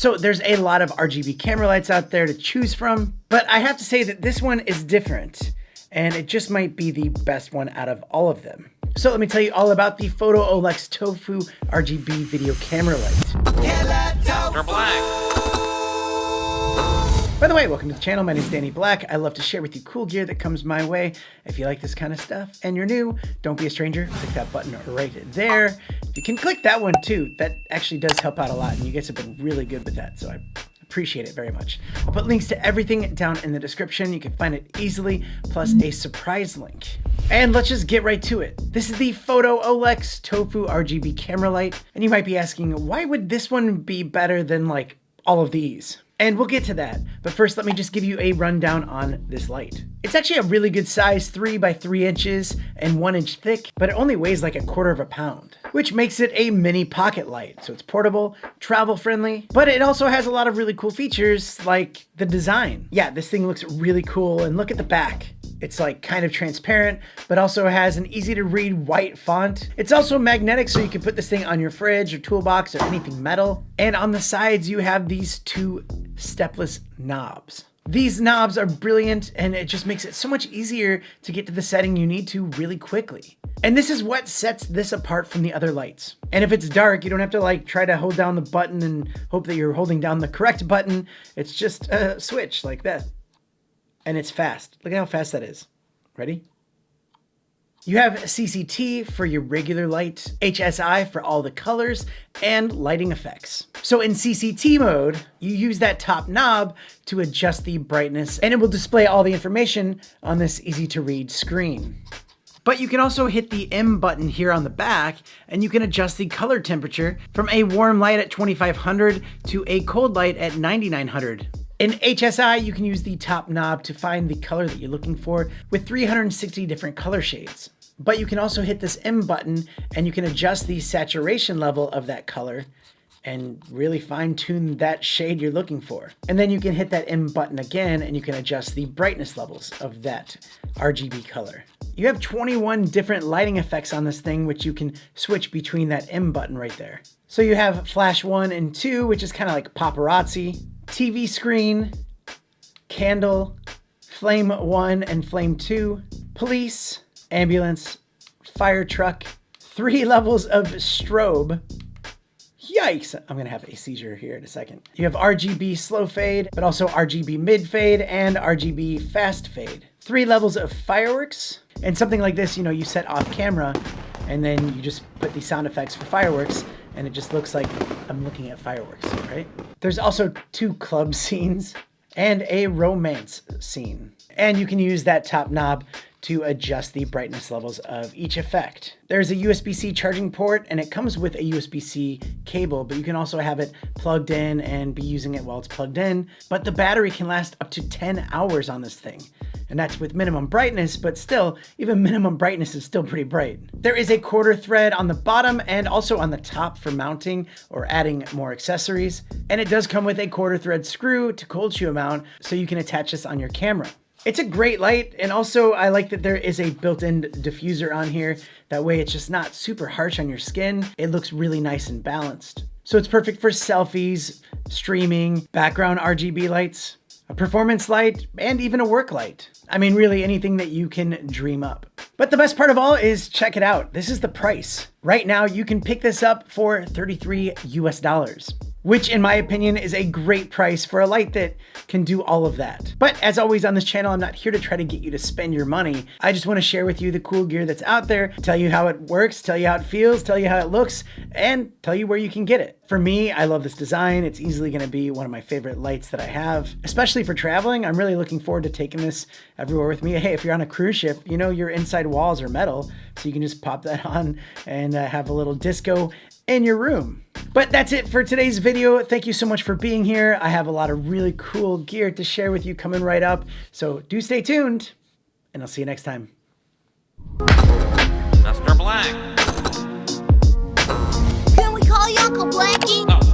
So there's a lot of RGB camera lights out there to choose from, but I have to say that this one is different, and it just might be the best one out of all of them. So let me tell you all about the Photoolex Tofu RGB video camera light. Mr. Black. By the way, welcome to the channel. My name is Danny Black. I love to share with you cool gear that comes my way. If you like this kind of stuff and you're new, don't be a stranger. Click that button right there. You can click that one too. That actually does help out a lot, and you guys have been really good with that, so I appreciate it very much. I'll put links to everything down in the description. You can find it easily, plus a surprise link. And let's just get right to it. This is the Photoolex Tofu RGB camera light, and you might be asking, why would this one be better than like all of these? And we'll get to that, but first let me just give you a rundown on this light. It's actually a really good size, 3 by 3 inches and 1 inch thick, but it only weighs like 1/4 pound, which makes it a mini pocket light. So it's portable, travel friendly, but it also has a lot of really cool features like the design. Yeah, this thing looks really cool, and look at the back. It's like kind of transparent, but also has an easy to read white font. It's also magnetic, so you can put this thing on your fridge or toolbox or anything metal. And on the sides, you have these 2 stepless knobs. These knobs are brilliant, and it just makes it so much easier to get to the setting you need to really quickly. And this is what sets this apart from the other lights. And if it's dark, you don't have to like try to hold down the button and hope that you're holding down the correct button. It's just a switch like that. And it's fast. Look at how fast that is. Ready? You have CCT for your regular light, HSI for all the colors, and lighting effects. So in CCT mode, you use that top knob to adjust the brightness, and it will display all the information on this easy to read screen. But you can also hit the M button here on the back, and you can adjust the color temperature from a warm light at 2500 to a cold light at 9900. In HSI, you can use the top knob to find the color that you're looking for with 360 different color shades. But you can also hit this M button, and you can adjust the saturation level of that color and really fine tune that shade you're looking for. And then you can hit that M button again, and you can adjust the brightness levels of that RGB color. You have 21 different lighting effects on this thing, which you can switch between that M button right there. So you have flash 1 and 2, which is kind of like paparazzi, TV screen, candle, flame 1 and flame 2, police, ambulance, fire truck, 3 levels of strobe. Yikes, I'm gonna have a seizure here in a second. You have RGB slow fade, but also RGB mid fade and RGB fast fade. 3 levels of fireworks, and something like this, you know, you set off camera and then you just put the sound effects for fireworks, and it just looks like I'm looking at fireworks, right? There's also 2 club scenes and a romance scene. And you can use that top knob to adjust the brightness levels of each effect. There's a USB-C charging port, and it comes with a USB-C cable, but you can also have it plugged in and be using it while it's plugged in. But the battery can last up to 10 hours on this thing. And that's with minimum brightness, but still, even minimum brightness is still pretty bright. There is a 1/4 thread on the bottom and also on the top for mounting or adding more accessories. And it does come with a 1/4 thread screw to cold shoe mount, so you can attach this on your camera. It's a great light, and also I like that there is a built-in diffuser on here. That way it's just not super harsh on your skin. It looks really nice and balanced. So it's perfect for selfies, streaming, background RGB lights, a performance light, and even a work light. I mean, really anything that you can dream up. But the best part of all is check it out. This is the price. Right now, you can pick this up for $33 US, which in my opinion is a great price for a light that can do all of that. But as always on this channel, I'm not here to try to get you to spend your money. I just want to share with you the cool gear that's out there, tell you how it works, tell you how it feels, tell you how it looks, and tell you where you can get it. For me, I love this design. It's easily going to be one of my favorite lights that I have, especially for traveling. I'm really looking forward to taking this everywhere with me. Hey, if you're on a cruise ship, you know your inside walls are metal, so you can just pop that on and have a little disco in your room. But that's it for today's video. Thank you so much for being here. I have a lot of really cool gear to share with you coming right up, so do stay tuned, and I'll see you next time. Mr. Black. Can we call you Uncle Blackie? Oh.